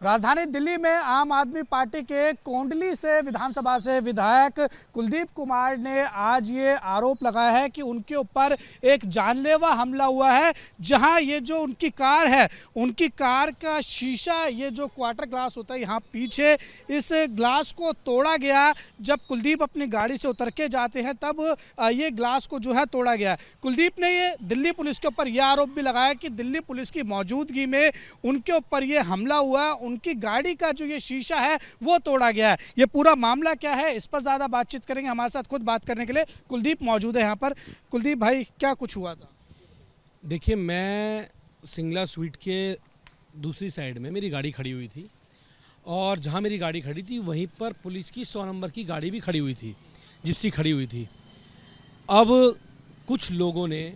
राजधानी दिल्ली में आम आदमी पार्टी के कोंडली से विधानसभा से विधायक कुलदीप कुमार ने आज ये आरोप लगाया है कि उनके ऊपर एक जानलेवा हमला हुआ है, जहां ये जो उनकी कार है, उनकी कार का शीशा, ये जो क्वार्टर ग्लास होता है यहाँ पीछे, इस ग्लास को तोड़ा गया। जब कुलदीप अपनी गाड़ी से उतर के जाते हैं तब ये ग्लास को जो है तोड़ा गया। कुलदीप ने ये दिल्ली पुलिस के ऊपर यह आरोप भी लगाया कि दिल्ली पुलिस की मौजूदगी में उनके ऊपर ये हमला हुआ, उनकी गाड़ी का जो ये शीशा है वो तोड़ा गया है। ये पूरा मामला क्या है, इस पर ज़्यादा बातचीत करेंगे। हमारे साथ खुद बात करने के लिए कुलदीप मौजूद है यहाँ पर। कुलदीप भाई, क्या कुछ हुआ था? देखिए, मैं सिंगला स्वीट के दूसरी साइड में मेरी गाड़ी खड़ी हुई थी और जहाँ मेरी गाड़ी खड़ी थी वहीं पर पुलिस की 100 नंबर की गाड़ी भी खड़ी हुई थी, जिप्सी खड़ी हुई थी। अब कुछ लोगों ने,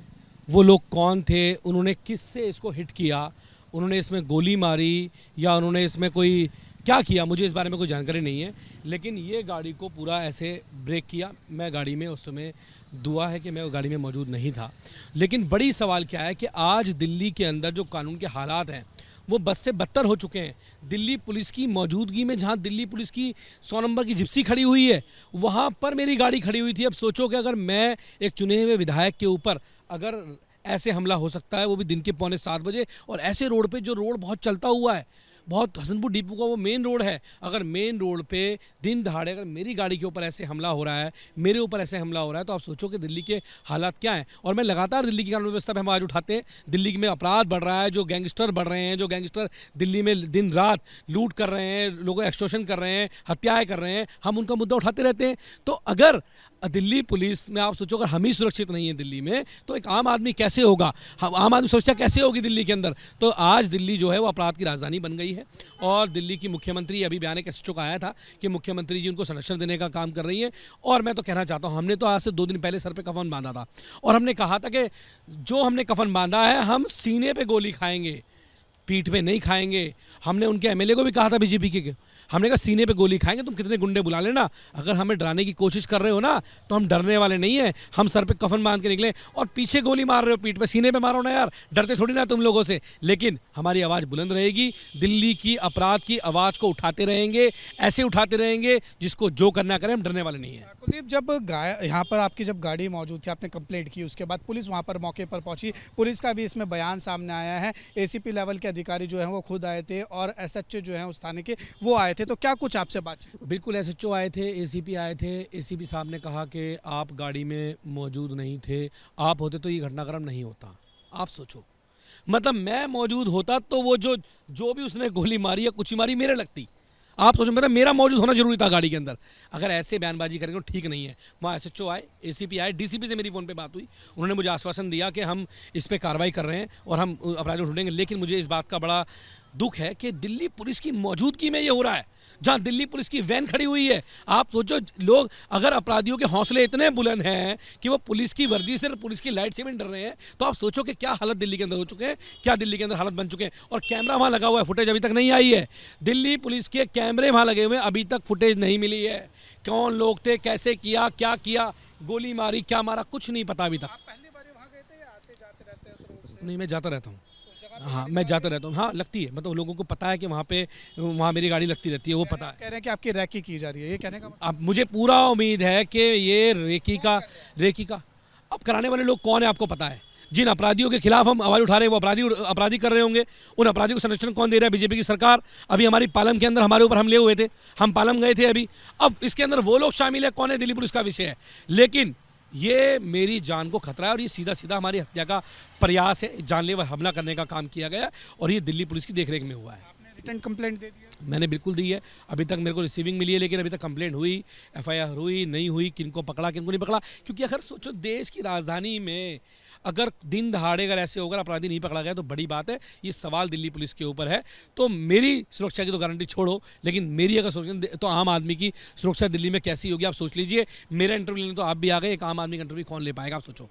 वो लोग कौन थे, उन्होंने किससे इसको हिट किया, उन्होंने इसमें गोली मारी या उन्होंने इसमें कोई क्या किया, मुझे इस बारे में कोई जानकारी नहीं है। लेकिन ये गाड़ी को पूरा ऐसे ब्रेक किया। मैं गाड़ी में उस समय, दुआ है कि मैं गाड़ी में मौजूद नहीं था। लेकिन बड़ी सवाल क्या है कि आज दिल्ली के अंदर जो कानून के हालात हैं वो बस से बदतर हो चुके हैं। दिल्ली पुलिस की मौजूदगी में जहां दिल्ली पुलिस की 100 नंबर की जिप्सी खड़ी हुई है, वहां पर मेरी गाड़ी खड़ी हुई थी। अब सोचो कि अगर मैं एक चुने हुए विधायक के ऊपर अगर ऐसे हमला हो सकता है, वो भी दिन के 6:45 बजे, और ऐसे रोड पे जो रोड बहुत चलता हुआ है, बहुत हसनपुर डिपो का वो मेन रोड है, अगर मेन रोड पे दिन दहाड़े अगर मेरी गाड़ी के ऊपर ऐसे हमला हो रहा है, मेरे ऊपर ऐसे हमला हो रहा है, तो आप सोचो कि दिल्ली के हालात क्या हैं। और मैं लगातार दिल्ली की कानून व्यवस्था पे हम आवाज़ उठाते हैं। दिल्ली में अपराध बढ़ रहा है, जो गैंगस्टर बढ़ रहे हैं, जो गैंगस्टर दिल्ली में दिन रात लूट कर रहे हैं, लोगों को एक्सटॉर्शन कर रहे हैं, हत्याएं कर रहे हैं, हम उनका मुद्दा उठाते रहते हैं। तो अगर दिल्ली पुलिस में आप सोचो अगर हम ही सुरक्षित नहीं है दिल्ली में, तो एक आम आदमी कैसे होगा, आम आदमी सुरक्षा कैसे होगी दिल्ली के अंदर। तो आज दिल्ली जो है वो अपराध की राजधानी बन गई है। और दिल्ली की मुख्यमंत्री, अभी बयान एक एसएचओ का आया था कि मुख्यमंत्री जी उनको संरक्षण देने का काम कर रही है। और मैं तो कहना चाहता हूँ, हमने तो आज से 2 दिन पहले सर पे कफन बांधा था और हमने कहा था कि जो हमने कफन बांधा है हम सीने पे गोली खाएंगे, पीठ पे नहीं खाएंगे। हमने उनके एमएलए को भी कहा था, बीजेपी के, हमने कहा सीने पे गोली खाएंगे, तुम कितने गुंडे बुला लेना, अगर हमें डराने की कोशिश कर रहे हो ना तो हम डरने वाले नहीं हैं। हम सर पे कफन बांध के निकले और पीछे गोली मार रहे हो, पीठ पे, सीने पे मारो ना यार, डरते थोड़ी ना तुम लोगों से। लेकिन हमारी आवाज़ बुलंद रहेगी, दिल्ली की अपराध की आवाज़ को उठाते रहेंगे, ऐसे उठाते रहेंगे जिसको जो करना करें, हम डरने वाले नहीं हैं। कुलदीप, जब यहाँ पर आपकी जब गाड़ी मौजूद थी, आपने कंप्लेंट की, उसके बाद पुलिस वहाँ पर मौके पर पहुंची, पुलिस का भी इसमें बयान सामने आया है, एसीपी लेवल के अधिकारी जो हैं वो खुद आए थे और एसएचओ जो हैं उस थाने के वो आए थे, तो क्या कुछ आपसे बातचीत? बिल्कुल, एसएचओ आए थे, एसीपी आए थे। एसीपी साहब ने कहा कि आप गाड़ी में मौजूद नहीं थे, आप होते तो ये घटनाक्रम नहीं होता। आप सोचो, मतलब मैं मौजूद होता तो वो जो भी उसने गोली मारी या कुछ मारी मेरे लगती। आप सोचो, मतलब मेरा मौजूद होना जरूरी था गाड़ी के अंदर। अगर ऐसे बयानबाजी करेंगे तो ठीक नहीं है। वहाँ एसएचओ आए, एसीपी आए, डीसीपी से मेरी फ़ोन पे बात हुई, उन्होंने मुझे आश्वासन दिया कि हम इस पर कार्रवाई कर रहे हैं और हम अपराधियों को ढूंढेंगे। लेकिन मुझे इस बात का बड़ा दुख है कि दिल्ली पुलिस की मौजूदगी में ये हो रहा है, जहाँ दिल्ली पुलिस की वैन खड़ी हुई है। आप सोचो, लोग अगर अपराधियों के हौसले इतने बुलंद हैं कि वो पुलिस की वर्दी से, पुलिस की लाइट से भी डर रहे हैं, तो आप सोचो कि क्या हालत दिल्ली के अंदर हो चुके हैं, क्या दिल्ली के अंदर हालत बन चुके हैं। और कैमरा वहाँ लगा हुआ है, फुटेज अभी तक नहीं आई है। दिल्ली पुलिस के कैमरे वहाँ लगे हुए हैं, अभी तक फुटेज नहीं मिली है। कौन लोग थे, कैसे किया, क्या किया, गोली मारी, क्या मारा, कुछ नहीं पता अभी तक। पहली बार वहाँ गए थे या आते जाते रहते हैं उस रोड से? नहीं, मैं जाता रहता हूँ। हाँ, मैं जाता रहता हूँ। हाँ, लगती है, मतलब लोगों को पता है कि वहाँ मेरी गाड़ी लगती रहती है, वो पता है। कह रहे हैं कि आपकी रैकी की जा रही है, ये कहने का मतलब? अब मुझे पूरा उम्मीद है कि ये रेकी का अब कराने वाले लोग कौन है आपको पता है। जिन अपराधियों के खिलाफ हम आवाज़ उठा रहे हैं वो अपराधी कर रहे होंगे। उन अपराधियों को संरक्षण कौन दे रहा है? बीजेपी की सरकार। अभी हमारी पालम के अंदर हमारे ऊपर हमले हुए थे, हम पालम गए थे अभी। अब इसके अंदर वो लोग शामिल है, कौन है, दिल्ली पुलिस का विषय है। लेकिन ये मेरी जान को खतरा है और ये सीधा सीधा हमारी हत्या का प्रयास है, जानलेवा हमला करने का काम किया गया और ये दिल्ली पुलिस की देखरेख में हुआ है। आपने रिटर्न कंप्लेंट दे दिया? मैंने बिल्कुल दी है, अभी तक मेरे को रिसीविंग मिली है, लेकिन अभी तक कंप्लेंट हुई, एफआईआर हुई, नहीं हुई, किनको पकड़ा किनको नहीं पकड़ा। क्योंकि अगर सोचो, देश की राजधानी में अगर दिन दहाड़े अगर ऐसे होकर अपराधी नहीं पकड़ा गया तो बड़ी बात है। ये सवाल दिल्ली पुलिस के ऊपर है। तो मेरी सुरक्षा की तो गारंटी छोड़ो, लेकिन मेरी अगर सुरक्षा, तो आम आदमी की सुरक्षा दिल्ली में कैसी होगी आप सोच लीजिए। मेरा इंटरव्यू लेने तो आप भी आ गए, एक आम आदमी का इंटरव्यू कौन ले पाएगा, आप सोचो।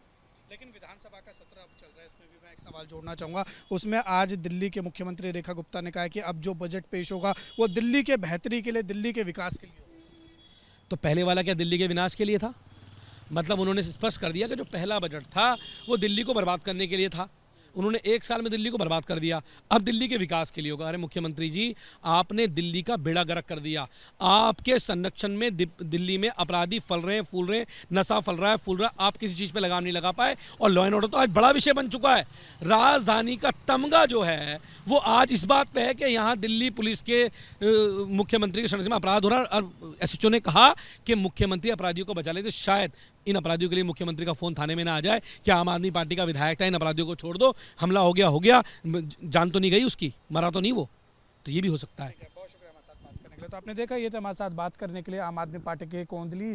लेकिन विधानसभा का सत्र अब चल रहा है, इसमें भी मैं एक सवाल जोड़ना चाहूँगा। उसमें आज दिल्ली के मुख्यमंत्री रेखा गुप्ता ने कहा है कि अब जो बजट पेश होगा वो दिल्ली के बेहतरी के लिए, दिल्ली के विकास के लिए होगा। तो पहले वाला क्या दिल्ली के विनाश के लिए था? मतलब उन्होंने स्पष्ट कर दिया कि जो पहला बजट था वो दिल्ली को बर्बाद करने के लिए था। उन्होंने 1 साल में दिल्ली को बर्बाद कर दिया। अब दिल्ली के विकास के लिए होगा। अरे मुख्यमंत्री जी, आपने दिल्ली का बेड़ा गर्क कर दिया। आपके संरक्षण में दिल्ली में अपराधी फल रहे हैं, फूल रहे हैं, नशा फल रहा है, फूल रहा है। आप किसी चीज़ पे लगाम नहीं लगा पाए और लॉ एंड ऑर्डर तो आज बड़ा विषय बन चुका है। राजधानी का तमगा जो है वो आज इस बात पे है कि यहाँ दिल्ली पुलिस के मुख्यमंत्री के संरक्षण में अपराध हो रहा है। और एसएचओ ने कहा कि मुख्यमंत्री अपराधियों को बचा ले, तो शायद इन अपराधियों के लिए मुख्यमंत्री का फोन थाने में ना आ जाए। क्या आम आदमी पार्टी का विधायक था, इन अपराधियों को छोड़ दो, हमला हो गया, जान तो नहीं गई उसकी, मरा तो नहीं वो, तो ये भी हो सकता है। बहुत शुक्रिया हमारे साथ बात करने के लिए। तो आपने देखा, ये थे हमारे साथ बात करने के लिए आम आदमी पार्टी के कोंदली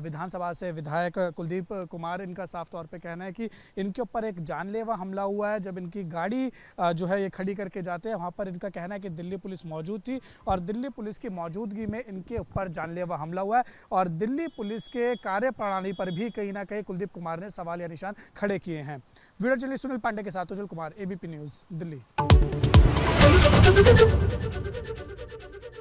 विधानसभा से विधायक कुलदीप कुमार। इनका साफ तौर पे कहना है कि इनके ऊपर एक जानलेवा हमला हुआ है। जब इनकी गाड़ी जो है ये खड़ी करके जाते हैं, वहाँ पर इनका कहना है कि दिल्ली पुलिस मौजूद थी और दिल्ली पुलिस की मौजूदगी में इनके ऊपर जानलेवा हमला हुआ है। और दिल्ली पुलिस के कार्यप्रणाली पर भी कहीं ना कहीं कुलदीप कुमार ने सवाल या निशान खड़े किए हैं। वीडियो जर्नलिस्ट सुनील पांडे के साथ उज्जवल कुमार, एबीपी न्यूज़, दिल्ली।